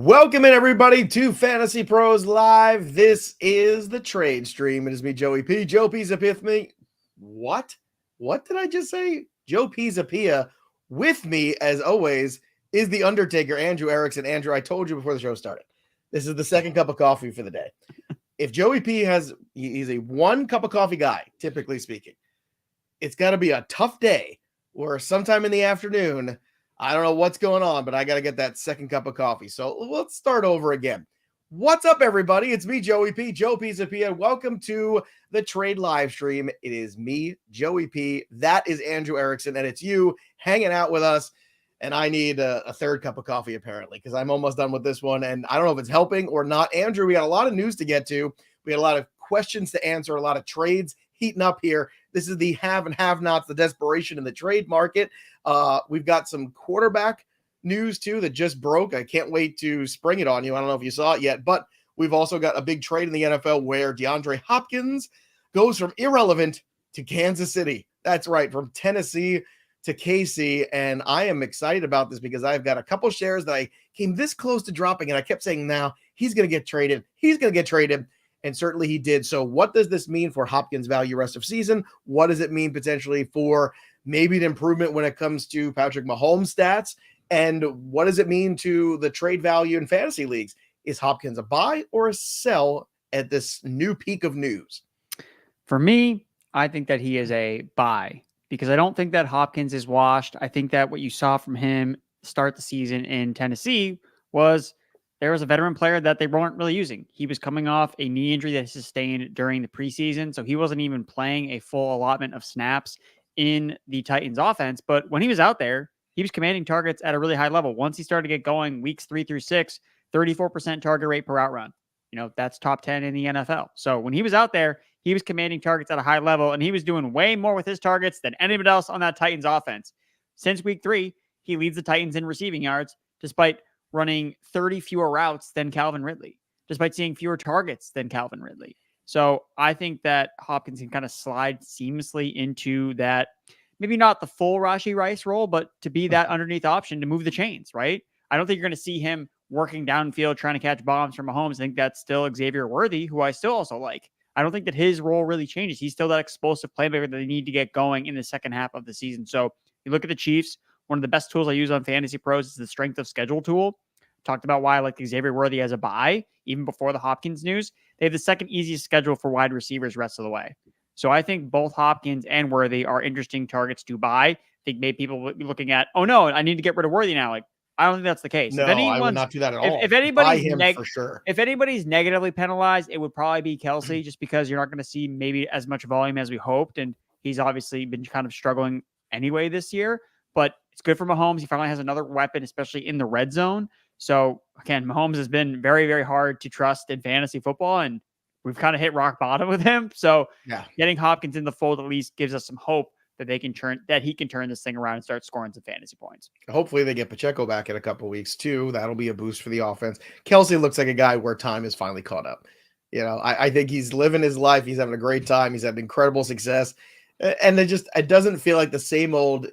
Welcome in, everybody, to Fantasy Pros Live. This is the trade stream. It is me, Joey P. Joe P's up with me. What did I just say? Joe P's up here with me, as always, is the Undertaker, Andrew Erickson. Andrew, I told you before the show started, this is the second cup of coffee for the day. If Joey P he's a one cup of coffee guy, typically speaking. It's got to be a tough day or sometime in the afternoon. I don't know what's going on, but I got to get that second cup of coffee. So let's start over again. What's up, everybody? It's me, Joey P. Joe P's up here. Welcome to the trade live stream. It is me, Joey P. That is Andrew Erickson, and it's you hanging out with us. And I need a third cup of coffee, apparently, because I'm almost done with this one. And I don't know if it's helping or not. Andrew, we got a lot of news to get to. We had a lot of questions to answer, a lot of trades heating up here. This is the have and have-nots, the desperation in the trade market. We've got some quarterback news, too, that just broke. I can't wait to spring it on you. I don't know if you saw it yet, but we've also got a big trade in the NFL where DeAndre Hopkins goes from irrelevant to Kansas City. That's right, from Tennessee to KC, and I am excited about this because I've got a couple shares that I came this close to dropping, and I kept saying, now he's going to get traded. He's going to get traded. And certainly he did. So what does this mean for Hopkins' value rest of season? What does it mean potentially for maybe an improvement when it comes to Patrick Mahomes' stats? And what does it mean to the trade value in fantasy leagues? Is Hopkins a buy or a sell at this new peak of news? For me, I think that he is a buy because I don't think that Hopkins is washed. I think that what you saw from him start the season in Tennessee was there was a veteran player that they weren't really using. He was coming off a knee injury that he sustained during the preseason, so he wasn't even playing a full allotment of snaps in the Titans offense. But when he was out there, he was commanding targets at a really high level. Once he started to get going, weeks 3 through 6, 34% target rate per route run. You know, that's top 10 in the NFL. So when he was out there, he was commanding targets at a high level, and he was doing way more with his targets than anybody else on that Titans offense. Since week 3, he leads the Titans in receiving yards, despite running 30 fewer routes than Calvin Ridley, despite seeing fewer targets than Calvin Ridley. So I think that Hopkins can kind of slide seamlessly into that, maybe not the full Rashee Rice role, but to be that underneath option to move the chains, right? I don't think you're going to see him working downfield trying to catch bombs from Mahomes. I think that's still Xavier Worthy, who I still also like. I don't think that his role really changes. He's still that explosive playmaker that they need to get going in the second half of the season. So you look at the Chiefs, one of the best tools I use on Fantasy Pros is the strength of schedule tool. Talked about why I like Xavier Worthy as a buy, even before the Hopkins news. They have the second easiest schedule for wide receivers rest of the way. So I think both Hopkins and Worthy are interesting targets to buy. I think maybe people will be looking at, oh no, I need to get rid of Worthy now. Like, I don't think that's the case. No, I would not do that at all. If anybody's for sure. If anybody's negatively penalized, it would probably be Kelsey, just because you're not going to see maybe as much volume as we hoped. And he's obviously been kind of struggling anyway this year. But it's good for Mahomes. He finally has another weapon, especially in the red zone. So again, Mahomes has been very, very hard to trust in fantasy football, and we've kind of hit rock bottom with him. So getting Hopkins in the fold at least gives us some hope that he can turn this thing around and start scoring some fantasy points. Hopefully they get Pacheco back in a couple of weeks too. That'll be a boost for the offense. Kelsey looks like a guy where time is finally caught up. You know, I think he's living his life. He's having a great time. He's having incredible success. And it doesn't feel like the same old,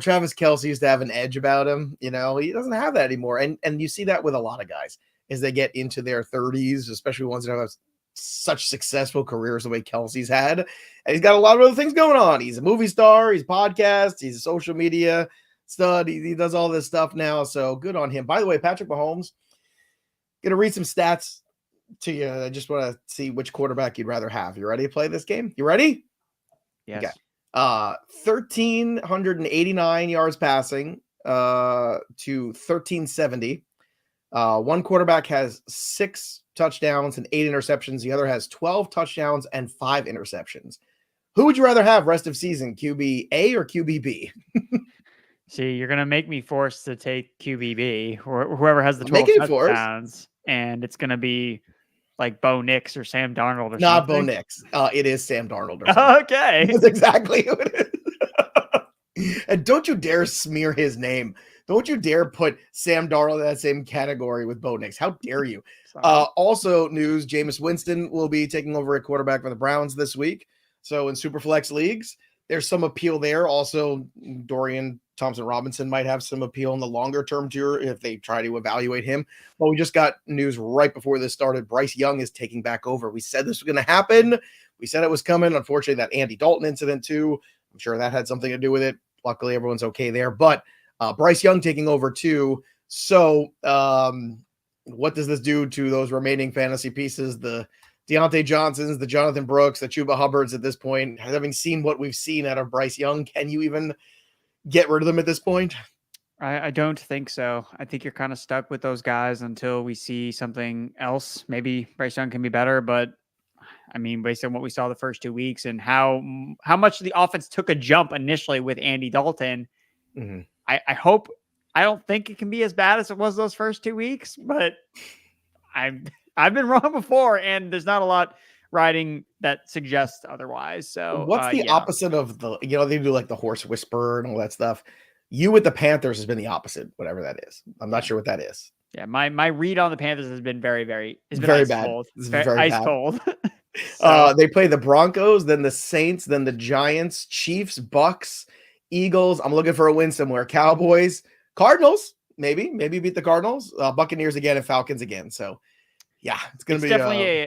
Travis Kelce used to have an edge about him. He doesn't have that anymore. And you see that with a lot of guys as they get into their 30s, especially ones that have such successful careers the way Kelsey's had. And he's got a lot of other things going on. He's a movie star, he's podcasts, he's a social media stud. He does all this stuff now. So good on him. By the way, Patrick Mahomes, going to read some stats to you. I just want to see which quarterback you'd rather have. You ready to play this game? You ready? Yes. Okay. 1,389 yards passing to 1,370. One quarterback has 6 touchdowns and 8 interceptions. The other has 12 touchdowns and 5 interceptions. Who would you rather have rest of season, QB A or QB B? See, you're going to make me forced to take QBB, or whoever has the 12 touchdowns, and it's going to be like Bo Nix or Sam Darnold or Not something. Bo Nix. It is Sam Darnold. Okay. That's exactly who it is. And don't you dare smear his name. Don't you dare put Sam Darnold in that same category with Bo Nix. How dare you? Also news, Jameis Winston will be taking over at quarterback for the Browns this week. So in Superflex leagues, there's some appeal there. Also, Dorian Thompson-Robinson might have some appeal in the longer term tour if they try to evaluate him. But we just got news right before this started. Bryce Young is taking back over. We said this was going to happen. We said it was coming. Unfortunately, that Andy Dalton incident too, I'm sure that had something to do with it. Luckily, everyone's okay there. But Bryce Young taking over too. So what does this do to those remaining fantasy pieces? The Deontay Johnsons, the Jonathan Brooks, the Chuba Hubbards at this point, having seen what we've seen out of Bryce Young, can you even get rid of them at this point? I don't think so. I think you're kind of stuck with those guys until we see something else. Maybe Bryce Young can be better, but I mean, based on what we saw the first 2 weeks and how much the offense took a jump initially with Andy Dalton, I hope, I don't think it can be as bad as it was those first 2 weeks, but I've been wrong before, and there's not a lot writing that suggests otherwise. So what's the opposite of the, they do like the horse whisperer and all that stuff. You with the Panthers has been the opposite, whatever that is. I'm not sure what that is. Yeah, my read on the Panthers has been very bad. It's very ice cold. So. They play the Broncos, then the Saints, then the Giants, Chiefs, Bucks, Eagles. I'm looking for a win somewhere. Cowboys, Cardinals, maybe beat the Cardinals, Buccaneers again, and Falcons again. So yeah, it's going to be definitely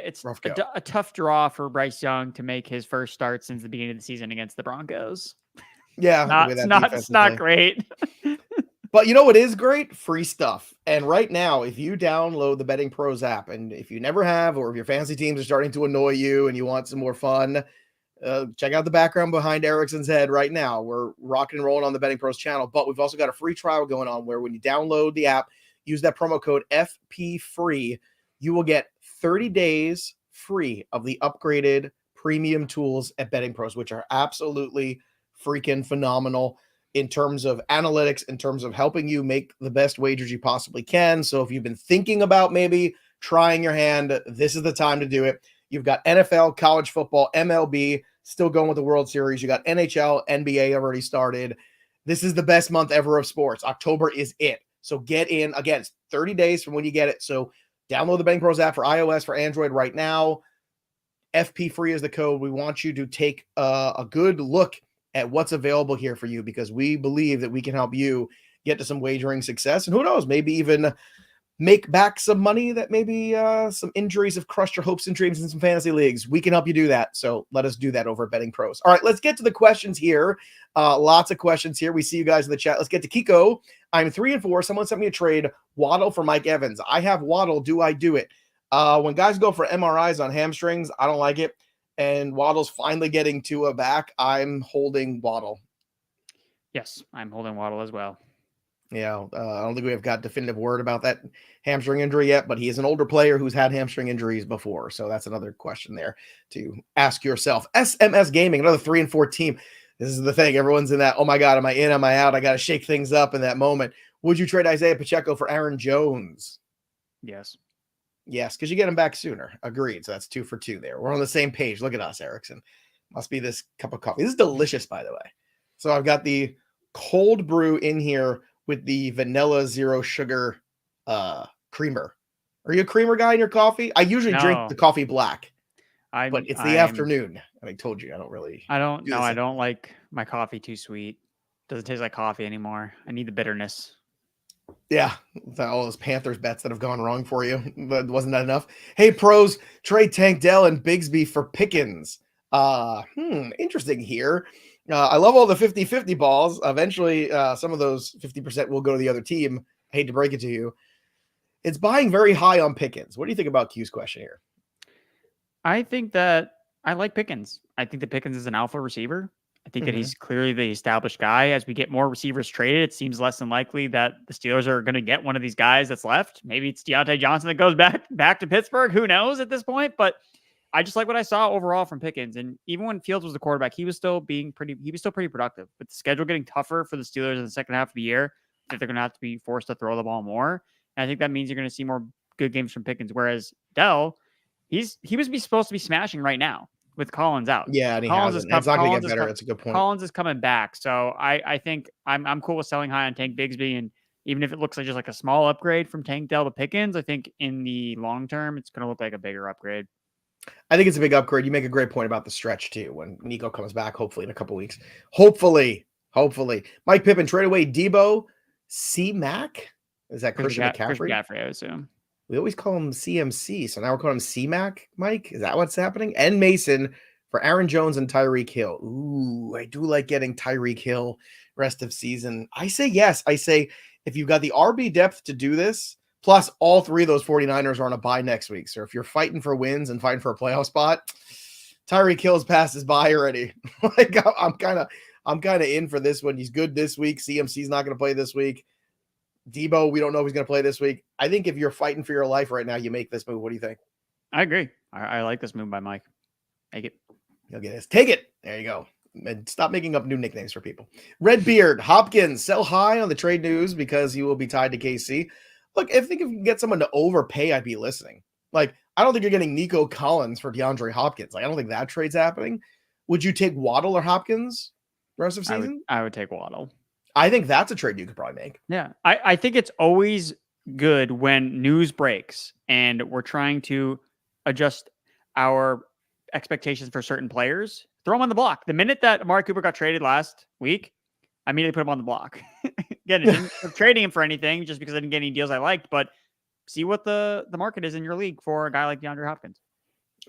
a tough draw for Bryce Young to make his first start since the beginning of the season against the Broncos. Yeah, it's not great. But you know what is great? Free stuff. And right now, if you download the BettingPros app, and if you never have, or if your fantasy teams are starting to annoy you and you want some more fun, check out the background behind Erickson's head right now. We're rocking and rolling on the BettingPros channel, but we've also got a free trial going on where when you download the app, use that promo code FPFREE, you will get 30 days free of the upgraded premium tools at BettingPros, which are absolutely freaking phenomenal in terms of analytics, in terms of helping you make the best wagers you possibly can. So if you've been thinking about maybe trying your hand, this is the time to do it. You've got NFL, college football, MLB, still going with the World Series. You got NHL, NBA already started. This is the best month ever of sports. October is it. So get in. Again, it's 30 days from when you get it. So download the BettingPros app for iOS, for Android right now. FP free is the code. We want you to take a good look at what's available here for you, because we believe that we can help you get to some wagering success. And who knows, maybe even make back some money that maybe some injuries have crushed your hopes and dreams in some fantasy leagues. We can help you do that. So let us do that over at BettingPros. All right, let's get to the questions here. Lots of questions here. We see you guys in the chat. Let's get to Kiko. I'm 3-4. Someone sent me a trade, Waddle for Mike Evans. I have Waddle. Do I do it? When guys go for MRIs on hamstrings, I don't like it. And Waddle's finally getting Tua back. I'm holding Waddle. Yes, I'm holding Waddle as well. Yeah, I don't think we have got definitive word about that hamstring injury yet, but he is an older player who's had hamstring injuries before. So that's another question there to ask yourself. SMS Gaming, another 3-4 team. This is the thing. Everyone's in that, oh my God, am I in? Am I out? I got to shake things up in that moment. Would you trade Isiah Pacheco for Aaron Jones? Yes. Yes, because you get him back sooner. Agreed. So that's 2 for 2 there. We're on the same page. Look at us, Erickson. Must be this cup of coffee. This is delicious, by the way. So I've got the cold brew in here with the vanilla zero sugar creamer. Are you a creamer guy in your coffee? I usually drink the coffee black, but it's the afternoon. And I told you, I don't like my coffee too sweet. Doesn't taste like coffee anymore. I need the bitterness. Yeah, all those Panthers bets that have gone wrong for you. But wasn't that enough? Hey, pros, trade Tank Dell and Bigsby for Pickens. Interesting here. I love all the 50-50 balls. Eventually, some of those 50% will go to the other team. I hate to break it to you. It's buying very high on Pickens. What do you think about Q's question here? I think that I like Pickens. I think that Pickens is an alpha receiver. I think that he's clearly the established guy. As we get more receivers traded, it seems less than likely that the Steelers are going to get one of these guys that's left. Maybe it's Deontay Johnson that goes back to Pittsburgh. Who knows at this point? But I just like what I saw overall from Pickens. And even when Fields was the quarterback, he was still pretty productive. With the schedule getting tougher for the Steelers in the second half of the year, I think they're going to have to be forced to throw the ball more. And I think that means you're going to see more good games from Pickens. Whereas Dell, he was supposed to be smashing right now with Collins out. Yeah, and it's not going to get better. It's a good point. Collins is coming back. So I think I'm cool with selling high on Tank Bigsby. And even if it looks like just like a small upgrade from Tank Dell to Pickens, I think in the long term, it's going to look like a bigger upgrade. I think it's a big upgrade. You make a great point about the stretch too. When Nico comes back, hopefully in a couple weeks, hopefully. Mike Pippen trade away Debo, C-Mac. Is that Christian McCaffrey? I assume. We always call him CMC, so now we're calling him C-Mac. Mike, is that what's happening? And Mason for Aaron Jones and Tyreek Hill. Ooh, I do like getting Tyreek Hill rest of season. I say yes. I say if you've got the RB depth to do this, plus all three of those 49ers are on a bye next week. So if you're fighting for wins and fighting for a playoff spot, Tyreek Hill's passed his bye already. Like I'm kind of in for this one. He's good this week. CMC's not going to play this week. Debo, we don't know if he's going to play this week. I think if you're fighting for your life right now, you make this move. What do you think? I agree. I like this move by Mike. Take it. You'll get this. Take it. There you go. And stop making up new nicknames for people. Redbeard, Hopkins, sell high on the trade news because he will be tied to KC. Look, I think if you can get someone to overpay, I'd be listening. Like, I don't think you're getting Nico Collins for DeAndre Hopkins. Like, I don't think that trade's happening. Would you take Waddle or Hopkins the rest of season? I would take Waddle. I think that's a trade you could probably make. Yeah. I think it's always good when news breaks and we're trying to adjust our expectations for certain players. Throw them on the block. The minute that Amari Cooper got traded last week, I immediately put him on the block. Again, I'm trading him for anything just because I didn't get any deals I liked, but see what the market is in your league for a guy like DeAndre Hopkins.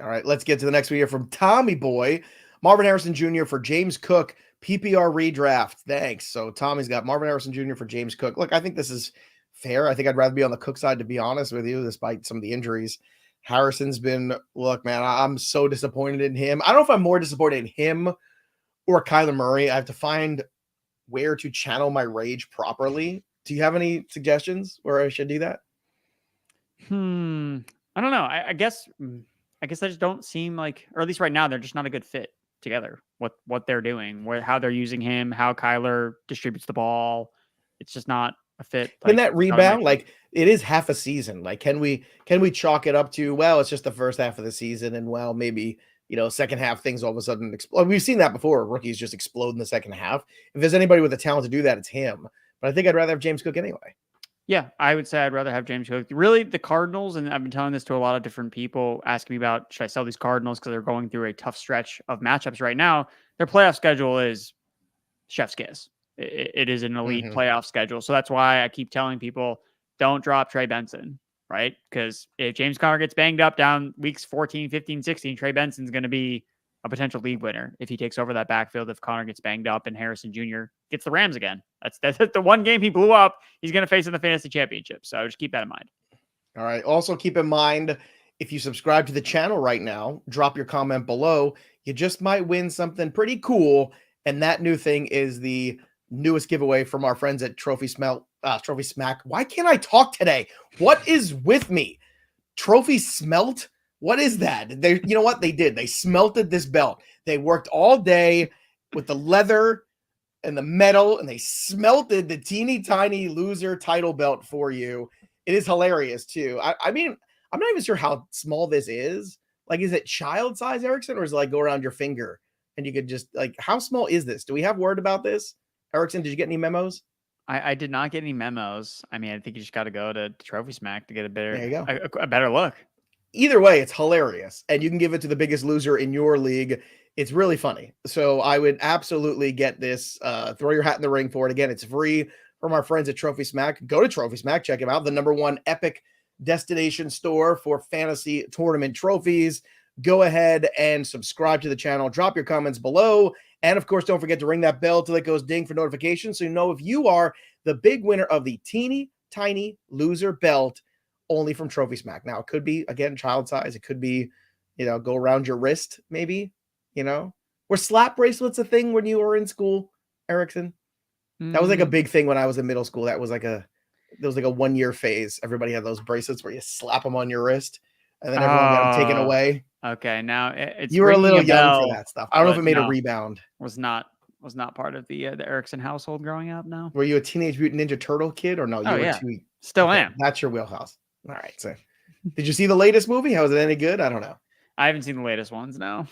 All right, let's get to the next one here from Tommy Boy. Marvin Harrison Jr. for James Cook, PPR redraft. Thanks. So Tommy's got Marvin Harrison Jr. for James Cook. Look, I think this is fair. I think I'd rather be on the Cook side, to be honest with you, despite some of the injuries. Harrison's been, look, man, I'm so disappointed in him. I don't know if I'm more disappointed in him or Kyler Murray. I have to find where to channel my rage properly. Do you have any suggestions where I should do that? I don't know. I guess they just don't seem like, or at least right now, they're just not a good fit together. What they're doing, how they're using him, how Kyler distributes the ball. It's just not a fit. Can that rebound? Like, it is half a season. Like, can we chalk it up to, well, it's just the first half of the season, and well, maybe, second half things all of a sudden explode. We've seen that before. Rookies just explode in the second half. If there's anybody with the talent to do that, it's him. But I think I'd rather have James Cook anyway. Yeah, I would say I'd rather have James Cook. Really, the Cardinals, and I've been telling this to a lot of different people, asking me about, should I sell these Cardinals because they're going through a tough stretch of matchups right now. Their playoff schedule is chef's kiss. It is an elite playoff schedule. So that's why I keep telling people, don't drop Trey Benson, right? Because if James Conner gets banged up down weeks 14, 15, 16, Trey Benson's going to be a potential league winner if he takes over that backfield. If Conner gets banged up and Harrison Jr. gets the Rams again, that's the one game he blew up. He's going to face in the fantasy championship. So just keep that in mind. All right. Also keep in mind, if you subscribe to the channel right now, drop your comment below. You just might win something pretty cool. And that new thing is the newest giveaway from our friends at Trophy Smack. Why can't I talk today? What is with me? Trophy Smelt? What is that? You know what they did? They smelted this belt. They worked all day with the leather and the metal, and they smelted the teeny tiny loser title belt for you. It is hilarious too. I mean, I'm not even sure how small this is. Like, is it child size, Erickson, or is it like go around your finger and you could just, like, how small is this? Do we have word about this? Erickson, did you get any memos? I did not get any memos. I mean, I think you just got to go to Trophy Smack to get a better look. Either way, it's hilarious. And you can give it to the biggest loser in your league. It's really funny. So I would absolutely get this. Throw your hat in the ring for it. Again, it's free from our friends at Trophy Smack. Go to Trophy Smack. Check them out. The #1 epic destination store for fantasy tournament trophies. Go ahead and subscribe to the channel. Drop your comments below. And of course, don't forget to ring that bell till it goes ding for notifications, so you know if you are the big winner of the teeny tiny loser belt only from Trophy Smack. Now, it could be, again, child size. It could be, go around your wrist, maybe, Were slap bracelets a thing when you were in school, Erickson? That was like a big thing when I was in middle school. There was like a 1 year phase. Everybody had those bracelets where you slap them on your wrist and then everyone got them taken away. Okay, now it's you were a little young for that stuff. I don't know if it made a rebound. Was not part of the Erickson household growing up. No. Were you a Teenage Mutant Ninja Turtle kid or no? Still am. That's your wheelhouse. All right. So, did you see the latest movie? How was it any good? I don't know. I haven't seen the latest ones. No.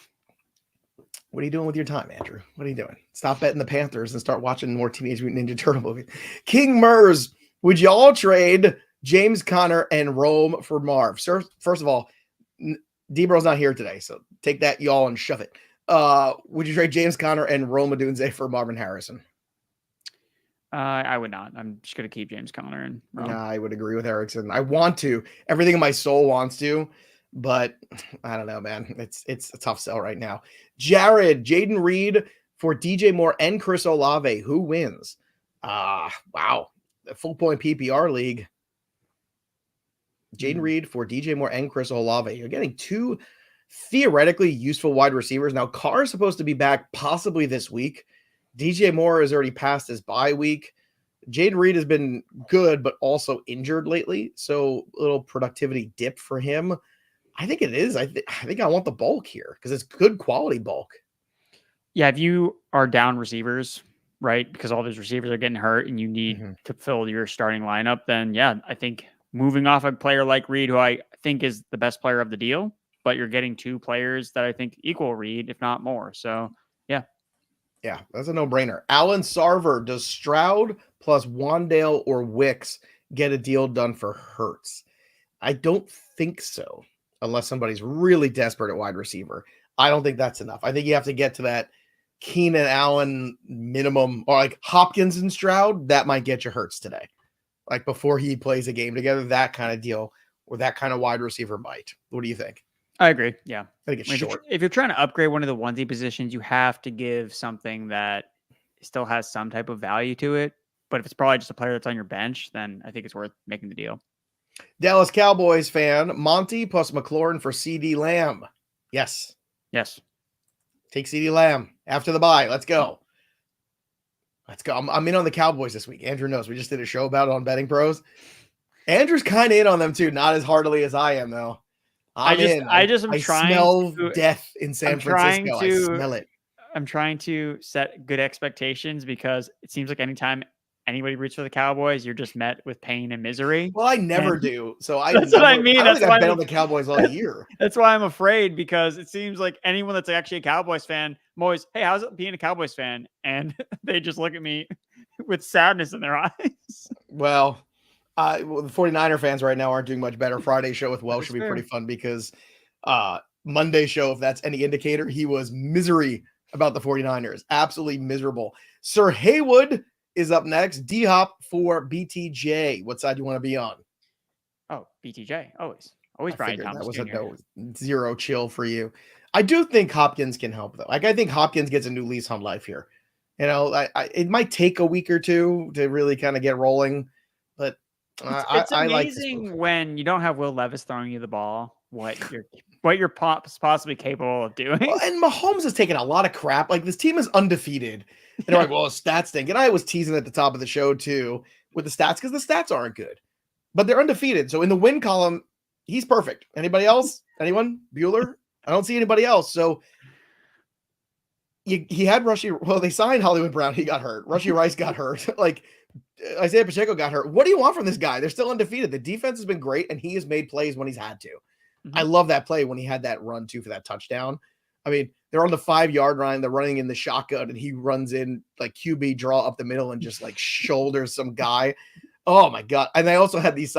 What are you doing with your time, Andrew? What are you doing? Stop betting the Panthers and start watching more Teenage Mutant Ninja Turtle movies. King Mers, would you all trade James Conner and Rome for Marv? Sir, first of all, Debro's not here today, so take that, y'all, and shove it. Would you trade James Conner and Rome Odunze for Marvin Harrison? I would not. I'm just going to keep James Conner and Rome. Nah, I would agree with Erickson. I want to. Everything in my soul wants to, but I don't know, man. It's a tough sell right now. Jayden Reed for DJ Moore and Chris Olave. Who wins? Wow. The full point PPR league. Jayden Reed for DJ Moore and Chris Olave. You're getting two theoretically useful wide receivers. Now, Carr is supposed to be back possibly this week. DJ Moore has already passed his bye week. Jayden Reed has been good, but also injured lately. So a little productivity dip for him. I think it is. I think I want the bulk here because it's good quality bulk. Yeah, if you are down receivers, right, because all those receivers are getting hurt and you need to fill your starting lineup, then yeah, I think moving off a player like Reed, who I think is the best player of the deal, but you're getting two players that I think equal Reed, if not more. So yeah. Yeah, that's a no-brainer. Alan Sarver, does Stroud plus Wandale or Wicks get a deal done for Hurts? I don't think so, unless somebody's really desperate at wide receiver. I don't think that's enough. I think you have to get to that Keenan Allen minimum, or like Hopkins and Stroud. That might get you Hurts today. Like before he plays a game together, that kind of deal, or that kind of wide receiver might. What do you think? I agree. Yeah. I think it's short. If you're trying to upgrade one of the onesie positions, you have to give something that still has some type of value to it. But if it's probably just a player that's on your bench, then I think it's worth making the deal. Dallas Cowboys fan, Monty plus McLaurin for CeeDee Lamb. Yes. Yes. Take CeeDee Lamb after the bye. Let's go. Let's go. I'm in on the Cowboys this week. Andrew knows. We just did a show about it on BettingPros. Andrew's kind of in on them too. Not as heartily as I am, though. I smell death in San Francisco. I smell it. I'm trying to set good expectations because it seems like anytime anybody roots for the Cowboys, you're just met with pain and misery. Well, I never do. So that's what I mean. I don't think I've bet on the Cowboys all year. That's why I'm afraid, because it seems like anyone that's actually a Cowboys fan, I'm always, hey, how's it being a Cowboys fan? And they just look at me with sadness in their eyes. Well, the 49er fans right now aren't doing much better. Friday show with Welsh should be pretty fun because Monday show, if that's any indicator, he was misery about the 49ers. Absolutely miserable. Sir Haywood is up next. D-Hop for BTJ. What side do you want to be on? Oh, BTJ. Always Brian Thomas. That was a zero chill for you. I do think Hopkins can help, though. Like, I think Hopkins gets a new lease on life here. You know, it might take a week or two to really kind of get rolling, but it's amazing when you don't have Will Levis throwing you the ball, what you're possibly capable of doing. Well, and Mahomes has taken a lot of crap. Like, this team is undefeated. And they're like, well, stats stink. And I was teasing at the top of the show, too, with the stats, because the stats aren't good. But they're undefeated. So in the win column, he's perfect. Anybody else? Anyone? Bueller? I don't see anybody else. So he had they signed Hollywood Brown. He got hurt. Rashee Rice got hurt. Like, Isiah Pacheco got hurt. What do you want from this guy? They're still undefeated. The defense has been great, and he has made plays when he's had to. I love that play when he had that run, too, for that touchdown. I mean, they're on the 5-yard line. They're running in the shotgun, and he runs in like QB draw up the middle and just like shoulders some guy. Oh, my God. And they also had these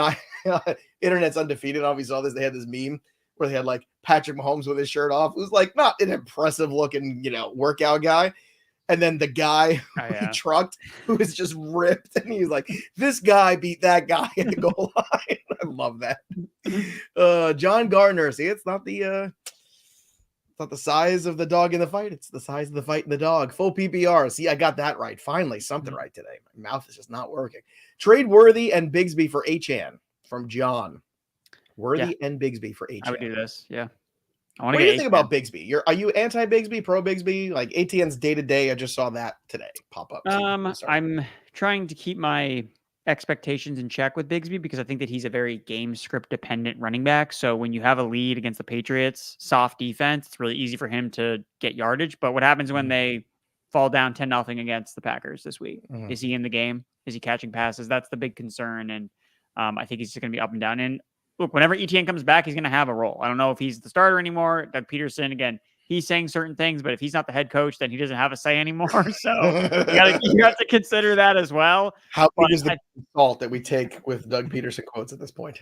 internet's undefeated. Obviously, saw this. They had this meme where they had like Patrick Mahomes with his shirt off. It was like not an impressive looking, workout guy. And then the guy who he trucked, who is just ripped. And he's like, this guy beat that guy at the goal line. I love that. John Gardner. See, it's not the size of the dog in the fight. It's the size of the fight in the dog. Full PPR. See, I got that right. Finally, something right today. My mouth is just not working. Trade Worthy and Bigsby for Achane from John. Worthy and Bigsby for Achane. I would do this. Yeah. What do you think about Bigsby? Are you anti-Bigsby, pro-Bigsby? Like ATN's day-to-day, I just saw that today pop up. I'm trying to keep my expectations in check with Bigsby because I think that he's a very game script dependent running back. So when you have a lead against the Patriots, soft defense, it's really easy for him to get yardage. But what happens when they fall down 10-0 against the Packers this week? Is he in the game? Is he catching passes? That's the big concern. And I think he's just going to be up and down. And look, whenever ETN comes back, he's going to have a role. I don't know if he's the starter anymore. Doug Peterson, again, he's saying certain things, but if he's not the head coach, then he doesn't have a say anymore. So you have to consider that as well. How big is the salt that we take with Doug Peterson quotes at this point?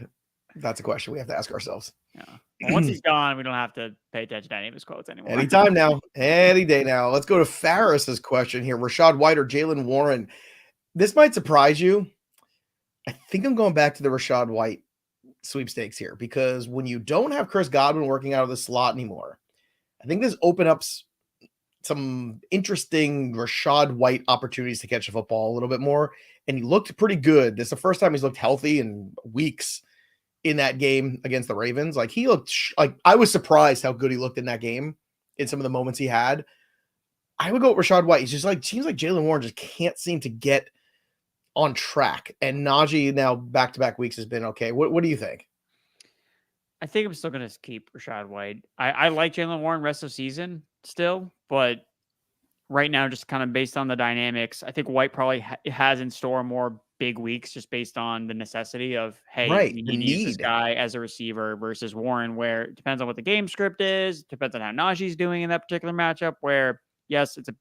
That's a question we have to ask ourselves. Yeah. Well, once he's gone, we don't have to pay attention to any of his quotes anymore. Anytime now, any day now. Let's go to Farris's question here. Rachaad White or Jaylen Warren? This might surprise you. I think I'm going back to the Rachaad White sweepstakes here because when you don't have Chris Godwin working out of the slot anymore, I think this opens up some interesting Rachaad White opportunities to catch the football a little bit more. And he looked pretty good. This is the first time he's looked healthy in weeks in that game against the Ravens. Like he looked like I was surprised how good he looked in that game in some of the moments he had. I would go with Rachaad White. He's just like, seems like Jaylen Warren just can't seem to get on track. And Najee now back-to-back weeks has been okay. What do you think? I think I'm still going to keep Rachaad White. I like Jaylen Warren rest of season still, but right now, just kind of based on the dynamics, I think White probably has in store more big weeks just based on the necessity of, hey, we need to use this guy as a receiver versus Warren, where it depends on what the game script is, depends on how Najee's doing in that particular matchup, where, yes, the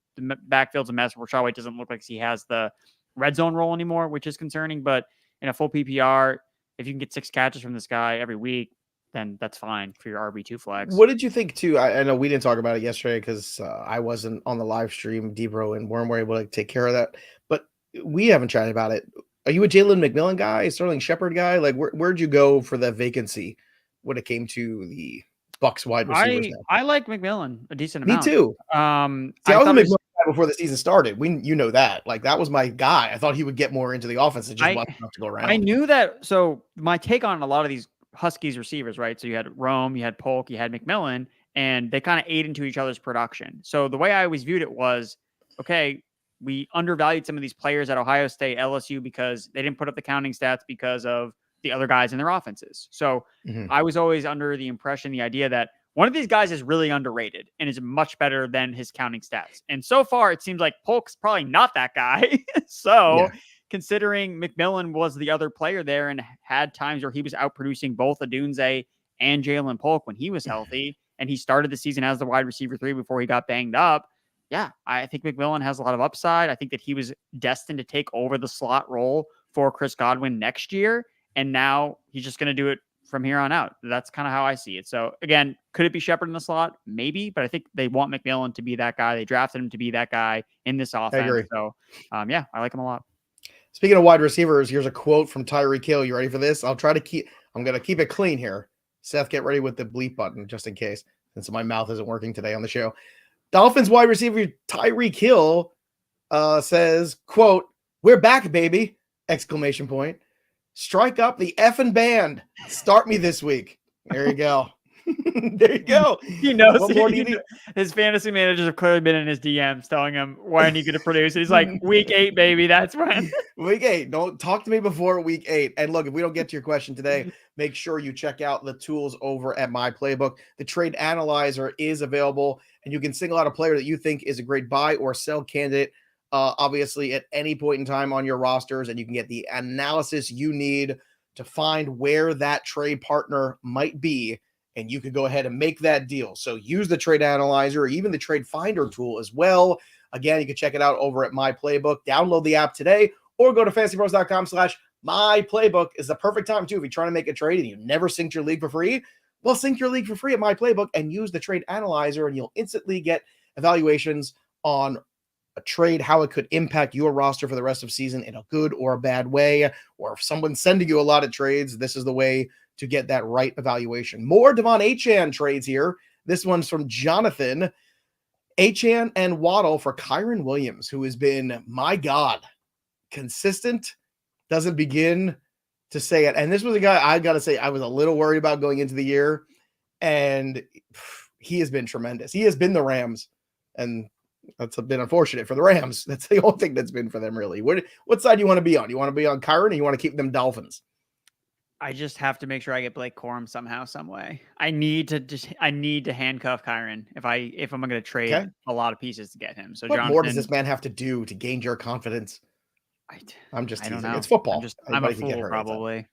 backfield's a mess. Rachaad White doesn't look like he has the red zone role anymore, which is concerning, but in a full PPR, if you can get 6 catches from this guy every week, then that's fine for your RB2 flex. What did you think too? I know we didn't talk about it yesterday because I wasn't on the live stream. Debro and Worm were able to take care of that, but we haven't chatted about it. Are you a Jalen McMillan guy, Sterling Shepard guy? Like where'd you go for the vacancy when it came to the Bucs wide receivers? I like McMillan a decent amount. Me too. See, I was a McMillan guy before the season started. You know that. Like that was my guy. I thought he would get more into the offense. It just wasn't enough to go around. I knew that. So my take on a lot of these Huskies receivers, right? So you had Rome, you had Polk, you had McMillan, and they kind of ate into each other's production. So the way I always viewed it was, okay, we undervalued some of these players at Ohio State, LSU, because they didn't put up the counting stats because of the other guys in their offenses. So I was always under the impression, the idea that one of these guys is really underrated and is much better than his counting stats. And so far, it seems like Polk's probably not that guy. Considering McMillan was the other player there and had times where he was outproducing both Odunze and Jalen Polk when he was healthy, and he started the season as the wide receiver 3 before he got banged up. Yeah, I think McMillan has a lot of upside. I think that he was destined to take over the slot role for Chris Godwin next year, and now he's just going to do it from here on out. That's kind of how I see it. So again, could it be Shepard in the slot? Maybe, but I think they want McMillan to be that guy. They drafted him to be that guy in this offense. I agree. So yeah, I like him a lot. Speaking of wide receivers, here's a quote from Tyreek Hill. You ready for this? I'm going to keep it clean here. Seth, get ready with the bleep button just in case, since my mouth isn't working today on the show. Dolphins wide receiver Tyreek Hill says, quote, "We're back, baby!" Exclamation point. "Strike up the effing band. Start me this week." There you go. There you go. He knows his fantasy managers have clearly been in his DMs telling him when he could produce. He's like, week 8, baby. That's when. Week 8. Don't talk to me before week 8. And look, if we don't get to your question today, make sure you check out the tools over at My Playbook. The trade analyzer is available, and you can single out a player that you think is a great buy or sell candidate, obviously at any point in time on your rosters, and you can get the analysis you need to find where that trade partner might be. And you could go ahead and make that deal. So use the trade analyzer or even the trade finder tool as well. Again, you can check it out over at My Playbook. Download the app today or go to fantasypros.com/myplaybook is the perfect time too. If you're trying to make a trade and you never synced your league for free, well, sync your league for free at My Playbook and use the trade analyzer, and you'll instantly get evaluations on a trade, how it could impact your roster for the rest of the season in a good or a bad way. Or if someone's sending you a lot of trades, this is the way to get that right evaluation. More Achane trades here. This one's from Jonathon. Achane and Waddle for Kyren Williams, who has been, my God, consistent. Doesn't begin to say it. And this was a guy, I got to say, I was a little worried about going into the year. And he has been tremendous. He has been the Rams. And that's been unfortunate for the Rams. That's the only thing that's been for them, really. What side do you want to be on? You want to be on Kyren, or you want to keep them Dolphins? I just have to make sure I get Blake Corum somehow, some way. I need to handcuff Kyren if I'm going to trade a lot of pieces to get him. So what more does this man have to do to gain your confidence? I'm just teasing. It's football. I'm a fool, probably.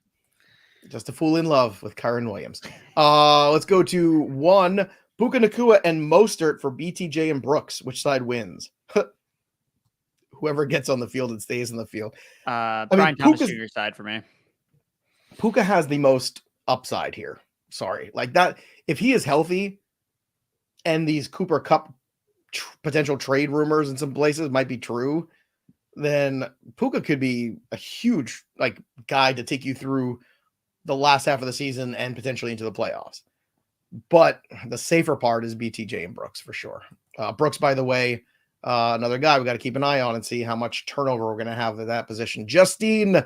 Just a fool in love with Kyren Williams. Let's go to one. Puka, Nacua, and Mostert for BTJ and Brooks. Which side wins? Whoever gets on the field and stays in the field. Brian Thomas Jr. side for me. Puka has the most upside here. Sorry. Like that, if he is healthy and these Cooper Kupp potential trade rumors in some places might be true, then Puka could be a huge like guy to take you through the last half of the season and potentially into the playoffs. But the safer part is BTJ and Brooks for sure. Brooks, by the way, another guy we got to keep an eye on and see how much turnover we're going to have at that position. Justine,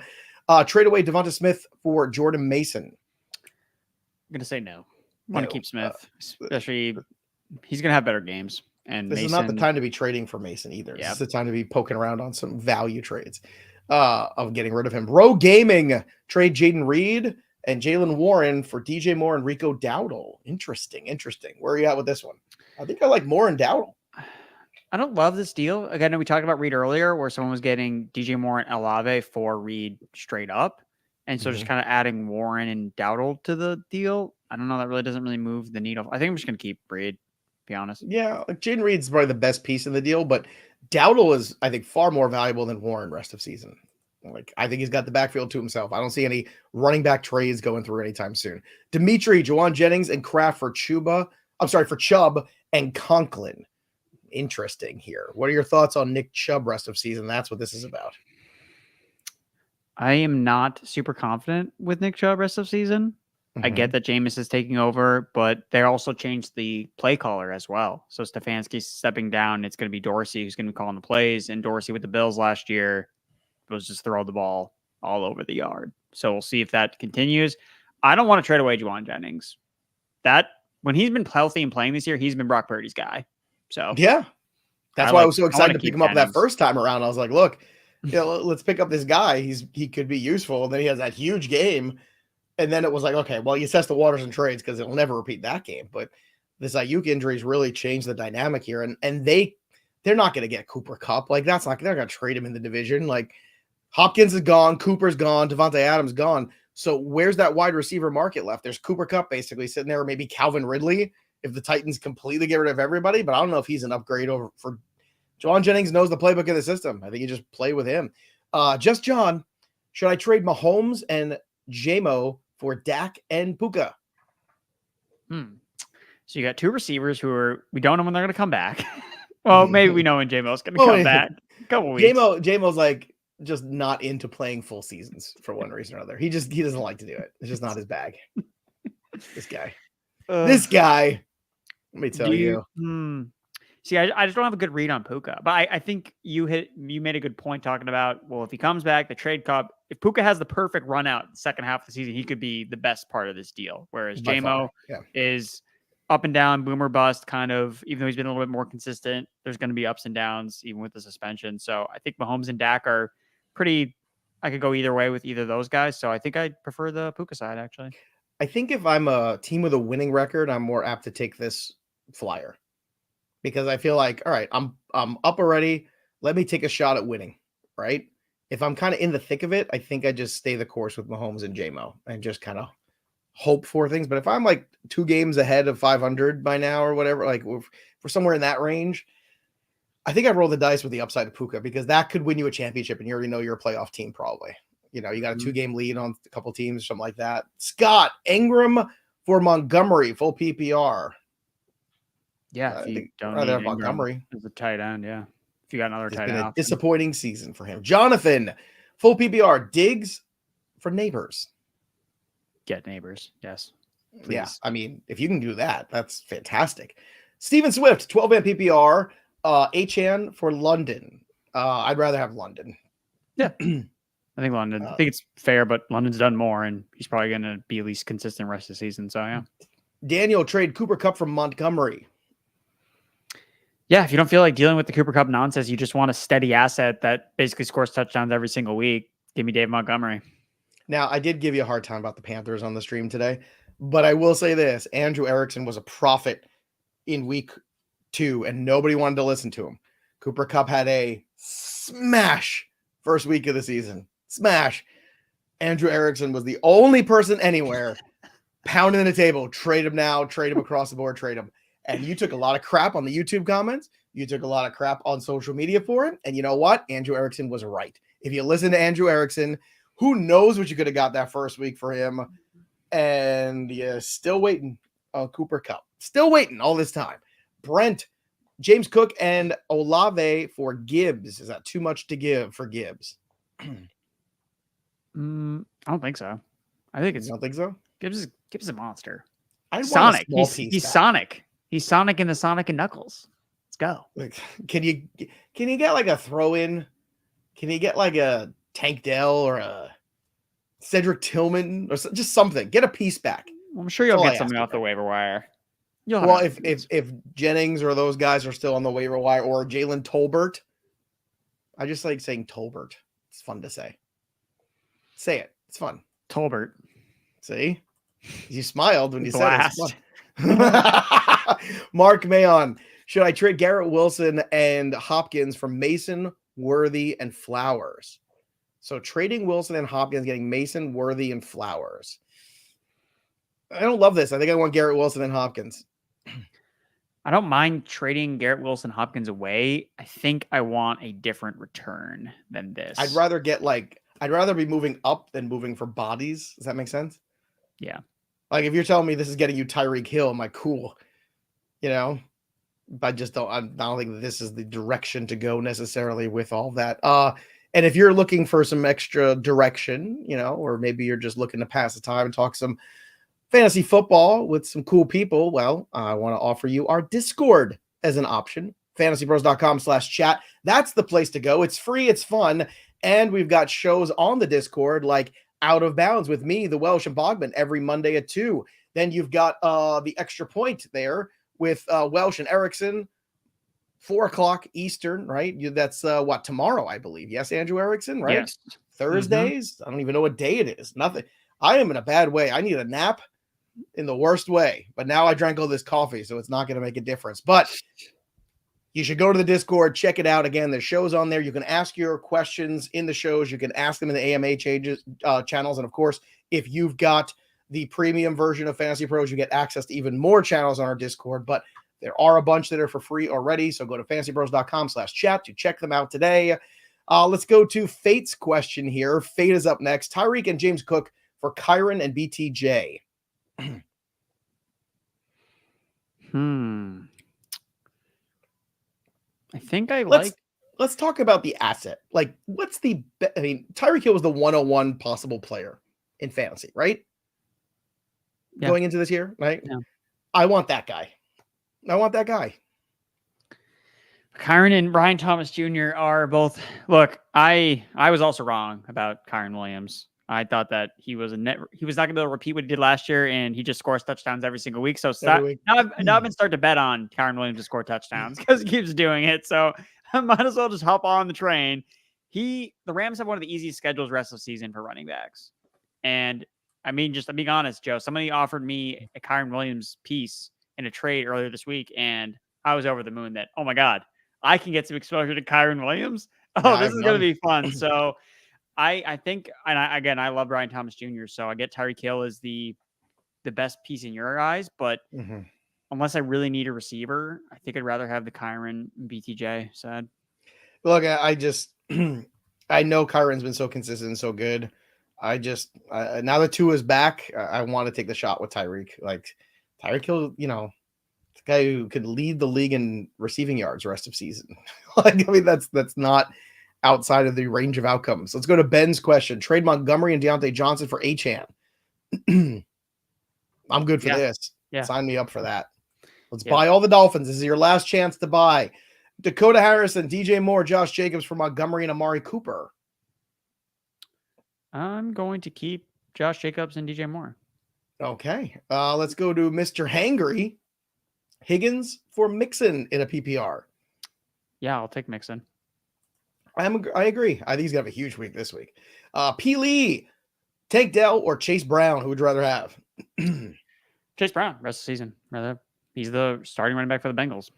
trade away DeVonta Smith for Jordan Mason. I'm going to say no. I want to keep Smith, especially he's going to have better games. And this Mason, is not the time to be trading for Mason either. Yeah. This is the time to be poking around on some value trades of getting rid of him. Row Gaming, trade Jayden Reed and Jaylen Warren for DJ Moore and Rico Dowdle. Interesting. Where are you at with this one? I think I like Moore and Dowdle. I don't love this deal. Again, we talked about Reed earlier where someone was getting DJ Moore and Olave for Reed straight up. And so just kind of adding Warren and Dowdle to the deal. I don't know. That really doesn't really move the needle. I think I'm just going to keep Reed, to be honest. Yeah, like Jayden Reed's probably the best piece in the deal, but Dowdle is, I think, far more valuable than Warren rest of season. Like, I think he's got the backfield to himself. I don't see any running back trades going through anytime soon. Dimitri, Juwan Jennings, and Kraft for Chubb and Conklin. Interesting here. What are your thoughts on Nick Chubb rest of season? That's what this is about. I am not super confident with Nick Chubb rest of season. I get that Jameis is taking over, but they also changed the play caller as well. So Stefanski's stepping down. It's going to be Dorsey who's going to be calling the plays. And Dorsey with the Bills last year was just throw the ball all over the yard. So we'll see if that continues. I don't want to trade away Juwan Jennings. That when he's been healthy and playing this year, he's been Brock Purdy's guy. So yeah, that's why I was so excited to pick him up that first time around. I was like, look, let's pick up this guy. He could be useful. And then he has that huge game. And then it was like, okay, well, you test the waters and trades because it'll never repeat that game. But this Ayuk injuries really changed the dynamic here. And they're not going to get Cooper Kupp. Like, they're not going to trade him in the division. Like, Hopkins is gone. Cooper's gone. Devontae Adams gone. So where's that wide receiver market left? There's Cooper Kupp basically sitting there, or maybe Calvin Ridley if the Titans completely get rid of everybody. But I don't know if he's an upgrade over for Juwan Jennings. Knows the playbook of the system. I think you just play with him. Just John, should I trade Mahomes and J-Mo for Dak and Puka? So you got two receivers we don't know when they're going to come back. Well, maybe we know when J-Mo's going to come back. A couple weeks. J-Mo's like just not into playing full seasons for one reason or another. He doesn't like to do it. It's just not his bag. This guy. Let me tell you. See, I just don't have a good read on Puka, but I think you made a good point talking about, well, if he comes back, the trade cup, if Puka has the perfect run out second half of the season, he could be the best part of this deal. Whereas J-Mo is up and down, boomer bust kind of, even though he's been a little bit more consistent, there's going to be ups and downs, even with the suspension. So I think Mahomes and Dak are I could go either way with either of those guys. So I think I'd prefer the Puka side, actually. I think if I'm a team with a winning record, I'm more apt to take this flyer. Because I feel like, all right, I'm up already. Let me take a shot at winning, right? If I'm kind of in the thick of it, I think I just stay the course with Mahomes and J-Mo and just kind of hope for things. But if I'm like 2 games ahead of 500 by now or whatever, like if we're somewhere in that range, I think I roll the dice with the upside of Puka because that could win you a championship and you already know you're a playoff team probably. You know, you got a 2-game lead on a couple teams, something like that. Scott, Ingram for Montgomery, full PPR. Yeah, if you don't need Montgomery as a tight end, yeah. If you got another tight end, disappointing season for him. Jonathan, full PPR, Diggs for Neighbors. Get Neighbors, yes. Please. Yeah, I mean, if you can do that, that's fantastic. Steven Swift, 12-man PPR, Achane for London. I'd rather have London. Yeah, I think London. I think it's fair, but London's done more, and he's probably going to be at least consistent rest of the season. So yeah. Daniel, trade Cooper Kupp from Montgomery. Yeah, if you don't feel like dealing with the Cooper Kupp nonsense, you just want a steady asset that basically scores touchdowns every single week. Give me Dave Montgomery. Now, I did give you a hard time about the Panthers on the stream today, but I will say this. Andrew Erickson was a prophet in week 2, and nobody wanted to listen to him. Cooper Kupp had a smash first week of the season. Smash. Andrew Erickson was the only person anywhere pounding the table. Trade him now, trade him across the board, trade him. And you took a lot of crap on the YouTube comments. You took a lot of crap on social media for him. And you know what? Andrew Erickson was right. If you listen to Andrew Erickson, who knows what you could have got that first week for him. And still waiting on Cooper Kupp. Still waiting all this time. Brent, James Cook, and Olave for Gibbs. Is that too much to give for Gibbs? I don't think so. I think You don't think so? Gibbs is a monster. I Sonic. Want a small piece He's back. Sonic. He's Sonic in the Sonic and Knuckles. Let's go. Like, can you get like a throw in? Can you get like a Tank Dell or a Cedric Tillman or just something? Get a piece back. Well, I'm sure you'll get something off the waiver wire. Well, if Jennings or those guys are still on the waiver wire, or Jalen Tolbert, I just like saying Tolbert. It's fun to say. Say it. It's fun. Tolbert. See? You smiled when you Blast. said it. Mark Mayon. Should I trade Garrett Wilson and Hopkins for Mason, Worthy, and Flowers? So trading Wilson and Hopkins, getting Mason, Worthy, and Flowers. I don't love this. I think I want Garrett Wilson and Hopkins. I don't mind trading Garrett Wilson Hopkins away. I think I want a different return than this. I'd rather be moving up than moving for bodies. Does that make sense? Yeah. Like if you're telling me this is getting you Tyreek Hill, I'm like, cool. You know, but I don't think this is the direction to go necessarily with all that. And if you're looking for some extra direction, you know, or maybe you're just looking to pass the time and talk some fantasy football with some cool people, well, I want to offer you our Discord as an option. FantasyPros.com/chat. That's the place to go. It's free. It's fun. And we've got shows on the Discord like Out of Bounds with me, the Welsh and Bogman, every Monday at 2. Then you've got the Extra Point there with Welsh and Erickson, 4 o'clock Eastern, right? That's tomorrow, I believe. Yes, Andrew Erickson, right? Yes. Thursdays. Mm-hmm. I don't even know what day it is. Nothing. I am in a bad way. I need a nap in the worst way. But now I drank all this coffee, so it's not going to make a difference. But you should go to the Discord, check it out. Again, there's shows on there. You can ask your questions in the shows. You can ask them in the AMA channels. And of course, if you've got the premium version of Fantasy Pros, you get access to even more channels on our Discord. But there are a bunch that are for free already. So go to fantasypros.com/chat to check them out today. Let's go to Fate's question here. Fate is up next. Tyreek and James Cook for Kyren and BTJ. I think let's talk about the asset. Like, what's the Tyreek Hill was the 101 possible player in fantasy, right? Yeah. Going into this year, right? Yeah. I want that guy. Kyren and Brian Thomas Jr. are both. Look, I was also wrong about Kyren Williams. I thought that he was not going to be able to repeat what he did last year, and he just scores touchdowns every single week. So now I've been starting to bet on Kyren Williams to score touchdowns because he keeps doing it. So I might as well just hop on the train. The Rams have one of the easiest schedules rest of the season for running backs. And I mean, just being honest, Joe, somebody offered me a Kyren Williams piece in a trade earlier this week, and I was over the moon that, oh my God, I can get some exposure to Kyren Williams. Oh, this is going to be fun. So I think, and I love Brian Thomas Jr., so I get Tyreek Hill as the best piece in your eyes, but unless I really need a receiver, I think I'd rather have the Kyren BTJ side. Look, I know Kyren's been so consistent and so good. Now that Tua is back, I want to take the shot with Tyreek. Like Tyreek Hill, you know, the guy who could lead the league in receiving yards the rest of season. Like, I mean, that's not outside of the range of outcomes. Let's go to Ben's question. Trade Montgomery and Deontay Johnson for Achane. I'm good for this. Yeah. Sign me up for that. Let's buy all the Dolphins. This is your last chance to buy. Dakota Harrison, DJ Moore, Josh Jacobs for Montgomery and Amari Cooper. I'm going to keep Josh Jacobs and DJ Moore. Okay. Let's go to Mr. Hangry. Higgins for Mixon in a PPR. Yeah, I'll take Mixon. I agree. I think he's going to have a huge week this week. P. Lee, take Dell or Chase Brown. Who would you rather have? Chase Brown, rest of the season. He's the starting running back for the Bengals.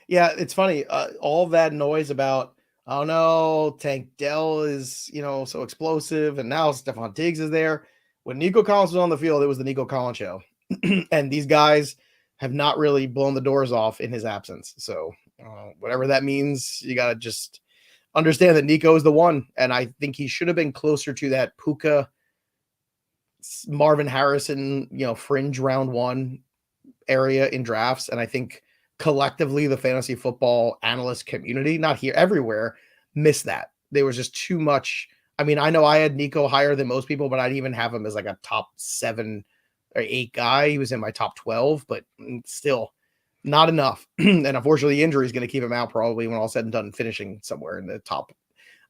Yeah, it's funny. All that noise about, oh no, Tank Dell is, so explosive, and now Stephon Diggs is there. When Nico Collins was on the field, it was the Nico Collins show. And these guys have not really blown the doors off in his absence. So whatever that means, you got to just understand that Nico is the one. And I think he should have been closer to that Puka Marvin Harrison, fringe round 1 area in drafts. And I think collectively the fantasy football analyst community, not here, everywhere, missed that. There was just too much. I mean, I know I had Nico higher than most people, but I didn't even have him as like a top 7 or 8 guy. He was in my top 12, but still not enough. And unfortunately, the injury is going to keep him out probably when all said and done, finishing somewhere in the top.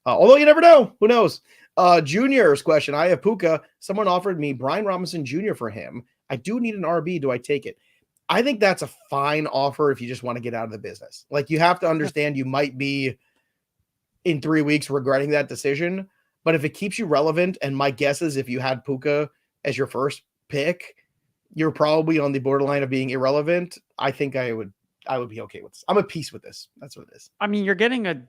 Although you never know. Who knows? Junior's question. I have Puka. Someone offered me Brian Robinson Jr. for him. I do need an RB. Do I take it? I think that's a fine offer if you just want to get out of the business. Like, you have to understand you might be in 3 weeks regretting that decision. But if it keeps you relevant, and my guess is if you had Puka as your first pick, you're probably on the borderline of being irrelevant. I think I would be okay with this. I'm at peace with this. That's what it is. I mean, you're getting a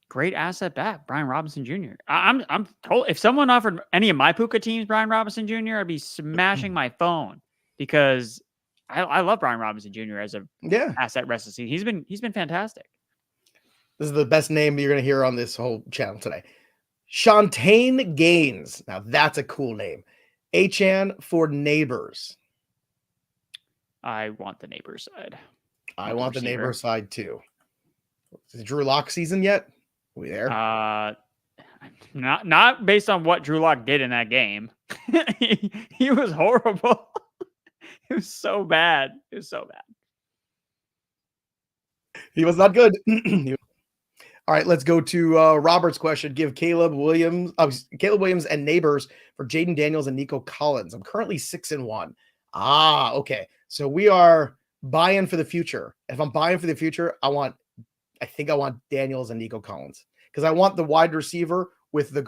great asset back, Brian Robinson Jr. I'm told if someone offered any of my Puka teams Brian Robinson Jr., I'd be smashing my phone because I love Brian Robinson Jr. as a asset rest of the season. He's been fantastic. This is the best name you're going to hear on this whole channel today. Shantaine Gaines. Now that's a cool name. Achane for Neighbors. I want the Neighbors side. I want the Neighbors side too. Is Drew Lock season yet? Are we there? Not based on what Drew Lock did in that game. he was horrible. It was so bad. He was not good. All right, let's go to Robert's question. Give Caleb Williams and Neighbors for Jayden Daniels and Nico Collins. I'm currently 6-1. Okay. So we are buying for the future. If I'm buying for the future, I think I want Daniels and Nico Collins because I want the wide receiver with the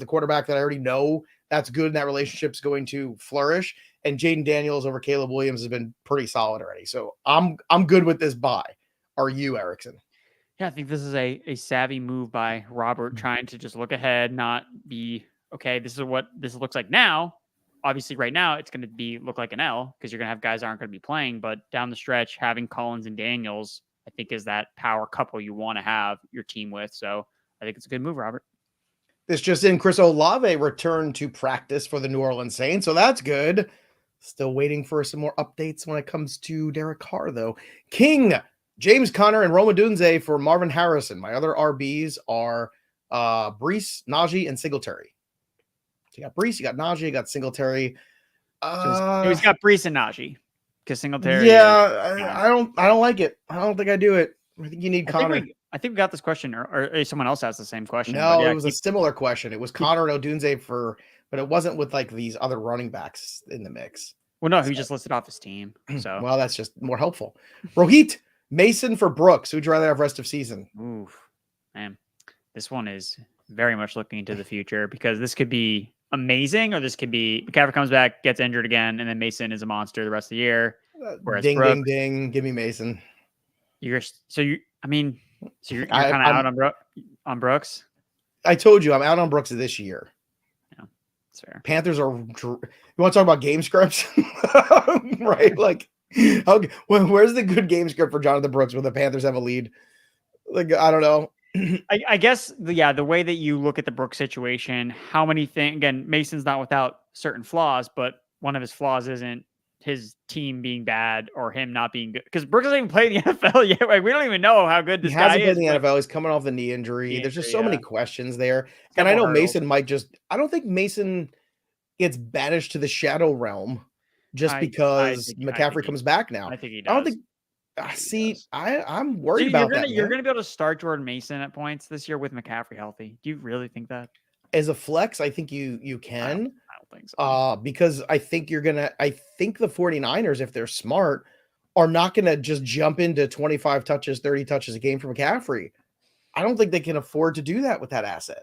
quarterback that I already know that's good and that relationship's going to flourish. And Jayden Daniels over Caleb Williams has been pretty solid already. So I'm good with this buy. Are you, Erickson? Yeah, I think this is a savvy move by Robert, trying to just look ahead, not be, okay, this is what this looks like now. Obviously, right now, it's going to look like an L because you're going to have guys that aren't going to be playing. But down the stretch, having Collins and Daniels, I think, is that power couple you want to have your team with. So I think it's a good move, Robert. This just in, Chris Olave returned to practice for the New Orleans Saints, so that's good. Still waiting for some more updates when it comes to Derek Carr, though. King, James Conner, and Rome Odunze for Marvin Harrison. My other RBs are Bryce, Najee, and Singletary. So you got Bryce, you got Najee, you got Singletary. He's got Bryce and Najee because Singletary. Yeah, I don't like it. I don't think I do it. I think you need Conner. I think we got this question, or someone else asked the same question. No, it was a similar question. It was Conner and Odunze but it wasn't with like these other running backs in the mix. Well, no, he just listed off his team. So well, that's just more helpful. Rohit, Mason for Brooks. Who'd you rather have rest of season? Oof, man, this one is very much looking into the future because this could be amazing, or this could be McCaffrey comes back, gets injured again, and then Mason is a monster the rest of the year. Ding, Brooks, ding, ding. Give me Mason. You're kind of out on Brooks. I told you I'm out on Brooks this year. Yeah, that's fair. Panthers are. You want to talk about game scripts, right? Like, okay, where's the good game script for Jonathan Brooks when the Panthers have a lead? Like, I don't know. I guess the way that you look at the Brooks situation, how many things? Again, Mason's not without certain flaws, but one of his flaws isn't his team being bad or him not being good, because Brooks hasn't even played in the NFL yet. Like, we don't even know how good this guy is. He hasn't played in the NFL. He's coming off the knee injury. There's just so many questions there. And I know Mason I don't think Mason gets banished to the shadow realm just because McCaffrey comes back now. I think he does. I don't think. I'm worried about that. You're going to be able to start Jordan Mason at points this year with McCaffrey healthy. Do you really think that? As a flex, I think you can. I don't think so. Because I think the 49ers, if they're smart, are not going to just jump into 25 touches, 30 touches a game for McCaffrey. I don't think they can afford to do that with that asset.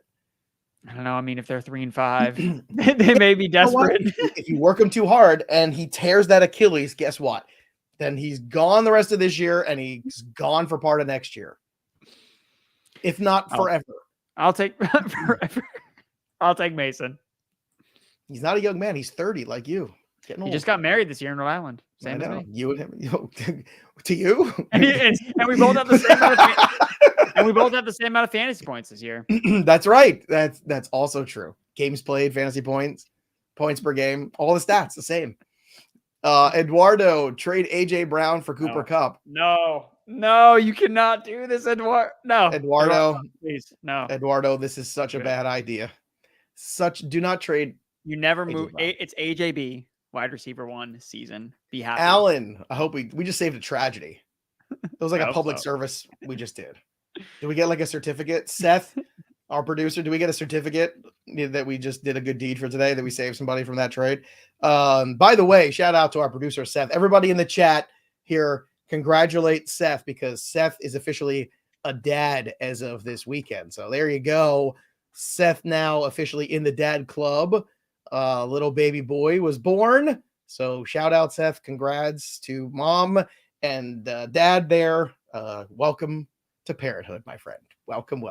I don't know. I mean, if they're 3-5, they may be desperate. If you work him too hard and he tears that Achilles, guess what? Then he's gone the rest of this year and he's gone for part of next year. If not forever. I'll take forever. I'll take Mason. He's not a young man. He's 30 like you. Getting old. He just got married this year in Rhode Island. Same as me. You and him. To you? And we both have the same amount of, and we both have the same amount of fantasy points this year. That's right. That's also true. Games played, fantasy points. points per game, all the stats the same. Eduardo, trade AJ Brown for Cooper Kupp. No, you cannot do this, Eduardo. No, Eduardo, please, no. Eduardo, this is such a bad idea. Do not trade. You never move. It's AJB, wide receiver 1 season. Be happy. Alan, I hope we just saved a tragedy. It was like a public service we just did. Do we get like a certificate? Seth, our producer, do we get a certificate that we just did a good deed for today, that we saved somebody from that trade? By the way, shout out to our producer, Seth. Everybody in the chat here, congratulate Seth, because Seth is officially a dad as of this weekend. So there you go. Seth now officially in the dad club. Little baby boy was born. So shout out, Seth. Congrats to mom and dad there. Welcome to parenthood, my friend. Welcome.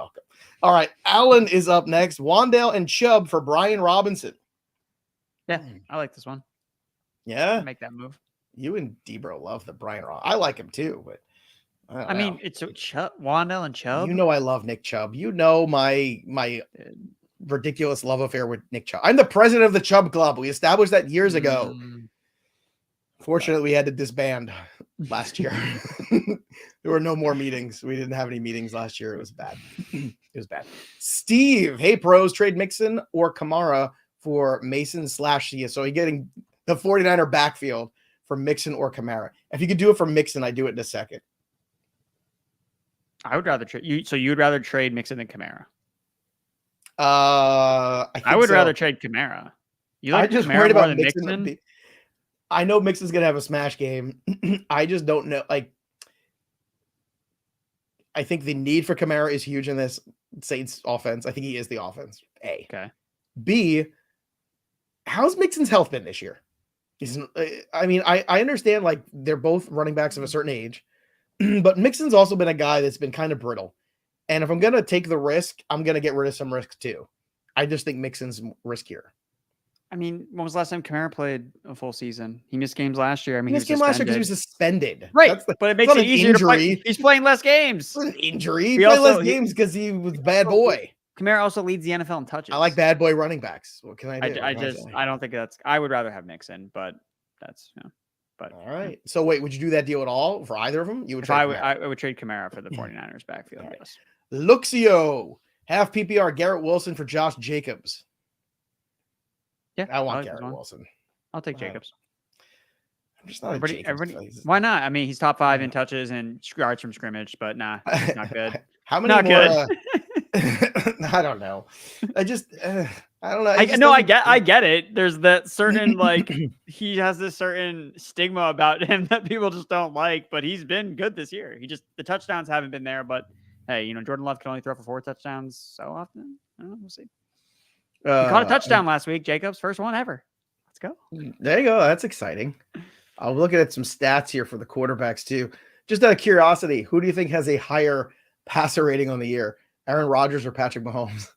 All right. Alan is up next. Wandale and Chubb for Brian Robinson. Yeah, I like this one. Yeah. Make that move. You and Debro love the Brian Robinson. I like him too, but I mean, it's Wandale and Chubb. You know I love Nick Chubb. You know my ridiculous love affair with Nick Chubb. I'm the president of the Chubb Club. We established that years ago. Fortunately, we had to disband last year. There were no more meetings. We didn't have any meetings last year. It was bad. It was bad. Steve, hey pros, trade Mixon or Kamara for Mason / Cia. So you're getting the 49er backfield for Mixon or Kamara. If you could do it for Mixon, I'd do it in a second. I would rather trade you. So you would rather trade Mixon than Kamara? I would rather trade Kamara. You like just Kamara worried more about than Mixon? I know Mixon's gonna have a smash game. I just don't know. Like, I think the need for Kamara is huge in this Saints offense. I think he is the offense. A. Okay. B. How's Mixon's health been this year? I understand like they're both running backs of a certain age, but Mixon's also been a guy that's been kind of brittle. And if I'm gonna take the risk, I'm gonna get rid of some risk too. I just think Mixon's riskier. I mean, when was the last time Kamara played a full season? He missed games last year. I mean, he missed games last year because he was suspended. Right, but it makes it easier to play. He's playing less games. It was an injury. He played less games because he was bad boy. Kamara also leads the NFL in touches. I like bad boy running backs. What can I do? I don't think that's. I would rather have Mixon, but that's. But all right. So wait, would you do that deal at all for either of them? You would. I would trade Kamara for the 49ers backfield. Right. Yes. Luxio, half PPR Garrett Wilson for Josh Jacobs. Yeah, I want Garrett Wilson. I'll take Jacobs. I'm just not everybody. Why not? I mean, he's top 5 in touches and yards from scrimmage, but nah, he's not good. How many more? I don't know. I don't know. I get it. There's that certain like he has this certain stigma about him that people just don't like, but he's been good this year. The touchdowns haven't been there, but hey, Jordan Love can only throw for 4 touchdowns so often. I don't know. We'll see. He caught a touchdown last week. Jacobs, first one ever. Let's go. There you go. That's exciting. I'm looking at some stats here for the quarterbacks too. Just out of curiosity, who do you think has a higher passer rating on the year? Aaron Rodgers or Patrick Mahomes?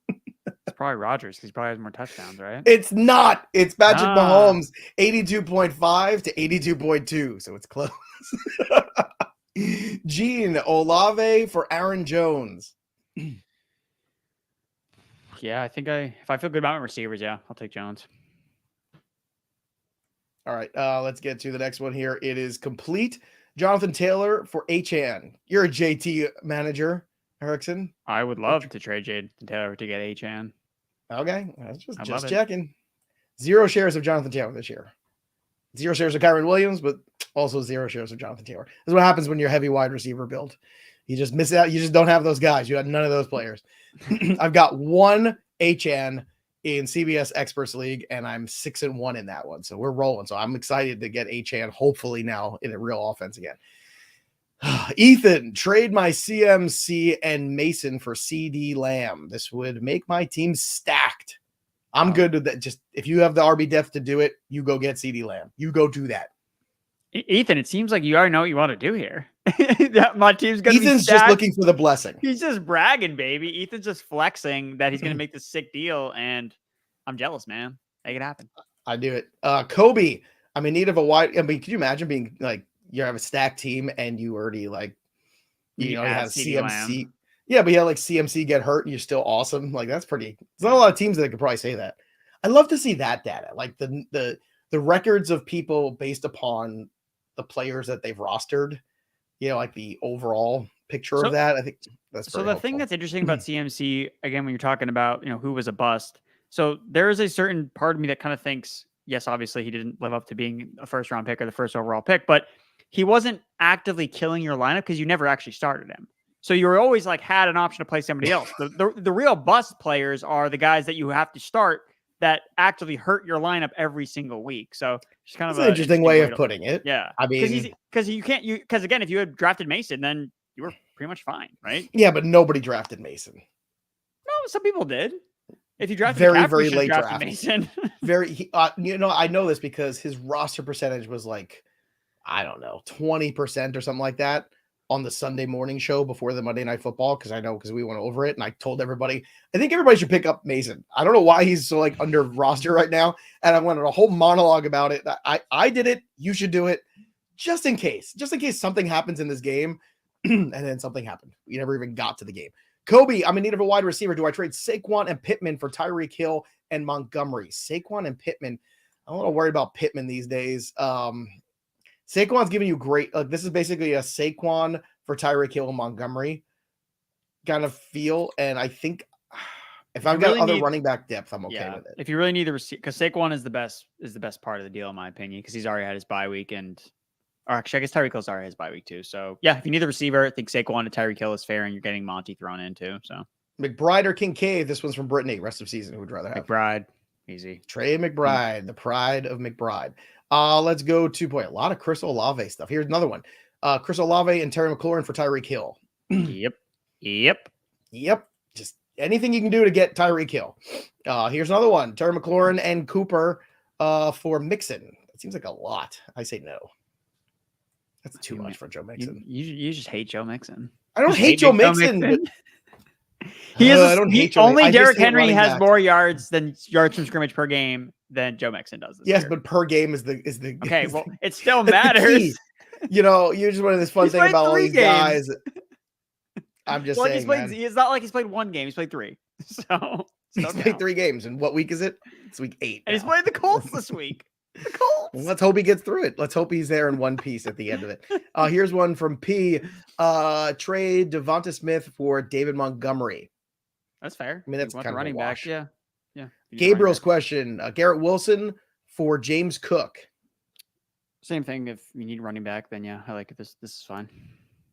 It's probably Rodgers because he probably has more touchdowns, right? It's not. It's Patrick Mahomes, 82.5 to 82.2. So it's close. Gene, Olave for Aaron Jones. Yeah, I think if I feel good about my receivers, yeah, I'll take Jones. All right, let's get to the next one here. It is complete. Jonathan Taylor for Achane. You're a JT manager, Erickson. I would love to trade Jayden Taylor to get Achane. Okay, that's just checking. 0 shares of Jonathan Taylor this year. 0 shares of Kyren Williams, but also 0 shares of Jonathan Taylor. This is what happens when you're heavy wide receiver build. You just miss out. You just don't have those guys. You had none of those players. I've got 1 Achane in CBS Experts League, and I'm 6-1 in that one. So we're rolling. So I'm excited to get Achane hopefully now in a real offense again. Ethan, trade my CMC and Mason for CeeDee Lamb. This would make my team stacked. I'm good with that. Just if you have the RB depth to do it, you go get CeeDee Lamb. You go do that. Ethan, it seems like you already know what you want to do here. My team's going to be Ethan's just looking for the blessing. He's just bragging, baby. Ethan's just flexing that he's going to make this sick deal, and I'm jealous, man. Make it happen. I do it. Kobe, I'm in need of a wide. I mean, could you imagine being like you have a stacked team and you already like you have CMC. Lamb. Yeah, but you have like CMC get hurt and you're still awesome. Like that's pretty. There's not a lot of teams that could probably say that. I love to see that data, like the records of people based upon the players that they've rostered, like the overall picture of that. I think that's so. very The helpful. thing that's interesting about CMC, again, when you're talking about, who was a bust. So there is a certain part of me that kind of thinks, yes, obviously he didn't live up to being a first round pick or the first overall pick, but he wasn't actively killing your lineup because you never actually started him. So you were always like had an option to play somebody else. The real bust players are the guys that you have to start that actively hurt your lineup every single week. So it's kind of an interesting way of putting it. Yeah. I mean, because again, if you had drafted Mason, then you were pretty much fine, right? Yeah, but nobody drafted Mason. No, some people did. If you drafted very, McCaffrey, very late draft. Mason. I know this because his roster percentage was like, I don't know, 20% or something like that on the Sunday morning show before the Monday Night Football. Because we went over it and I told everybody, I think everybody should pick up Mason. I don't know why he's so like under roster right now. And I went on a whole monologue about it. I did it. You should do it just in case something happens in this game. And then something happened. We never even got to the game. Kobe, I'm in need of a wide receiver. Do I trade Saquon and Pittman for Tyreek Hill and Montgomery? Saquon and Pittman. I'm a little worried about Pittman these days. Saquon's giving you great. This is basically a Saquon for Tyreek Hill and Montgomery kind of feel. And I think if I've got other running back depth, I'm okay with it. If you really need the receiver, because Saquon is the best part of the deal, in my opinion, because he's already had his bye week or actually, I guess Tyreek Hill's already has bye week too. So yeah, if you need the receiver, I think Saquon to Tyreek Hill is fair, and you're getting Monty thrown in too. So McBride or Kincaid? This one's from Brittany. Rest of season, who would rather have? McBride, easy. Trey McBride, the pride of McBride. Let's go to a lot of Chris Olave stuff. Here's another one. Chris Olave and Terry McLaurin for Tyreek Hill. Yep. Just anything you can do to get Tyreek Hill. Here's another one. Terry McLaurin and Cooper for Mixon. It seems like a lot. I say no. That's too much for Joe Mixon. You just hate Joe Mixon. I don't hate Joe Mixon. But, I don't hate Joe. Only Derrick Henry has more yards from scrimmage per game than Joe Mixon does this year. But per game is the okay. Well, it still matters. You're just one of this fun thing about all these guys. I'm just saying, it's not like he's played one game. He's played three. So he's played 3 games. And what week is it? It's week 8. And he's played the Colts this week. Well, let's hope he gets through it. Let's hope he's there in one piece at the end of it. Here's one from P. Trade DeVonta Smith for David Montgomery. That's fair. I mean, that's kind of running back. Yeah. Gabriel's question: Garrett Wilson for James Cook. Same thing. If you need running back, then yeah, I like it. This is fine.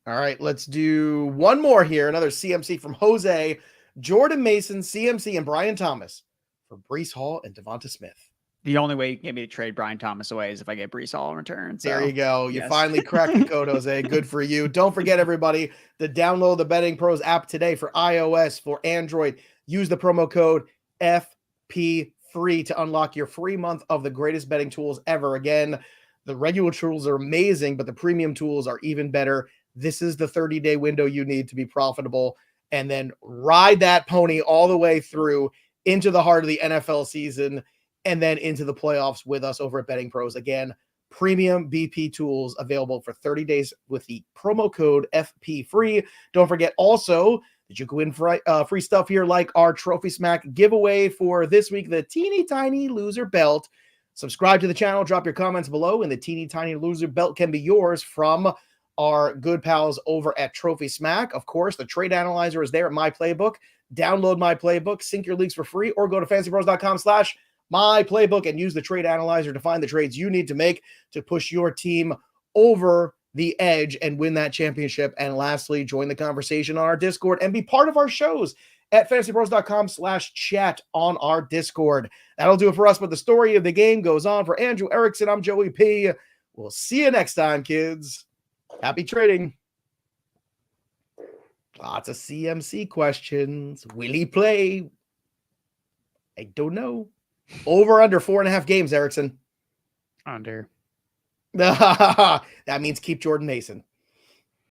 All right, let's do one more here. Another CMC from Jose, Jordan Mason, CMC, and Brian Thomas for Breece Hall and DeVonta Smith. The only way you can get me to trade Brian Thomas away is if I get Breece Hall in return. So, there you go. You finally cracked the code, Jose. Good for you. Don't forget, everybody, to download the Betting Pros app today for iOS, for Android. Use the promo code FPFree to unlock your free month of the greatest betting tools ever. Again, the regular tools are amazing, but the premium tools are even better. This is the 30-day window you need to be profitable, and then ride that pony all the way through into the heart of the NFL season and then into the playoffs with us over at Betting Pros. Again, premium BP tools available for 30 days with the promo code FPFree. Don't forget also that you can win free stuff here like our Trophy Smack giveaway for this week, the teeny tiny loser belt. Subscribe to the channel, drop your comments below, and the teeny tiny loser belt can be yours from our good pals over at Trophy Smack. Of course, the trade analyzer is there at My Playbook. Download My Playbook, sync your leagues for free, or go to fantasypros.com/myplaybook and use the trade analyzer to find the trades you need to make to push your team over the edge and win that championship. And lastly, join the conversation on our Discord and be part of our shows at fantasypros.com/chat on our Discord. That'll do it for us, but the story of the game goes on. For Andrew Erickson, I'm Joey P. We'll see you next time, kids. Happy trading. Lots of CMC questions. Will he play? I don't know. Over under 4.5 games, Erickson. Under. That means keep Jordan Mason.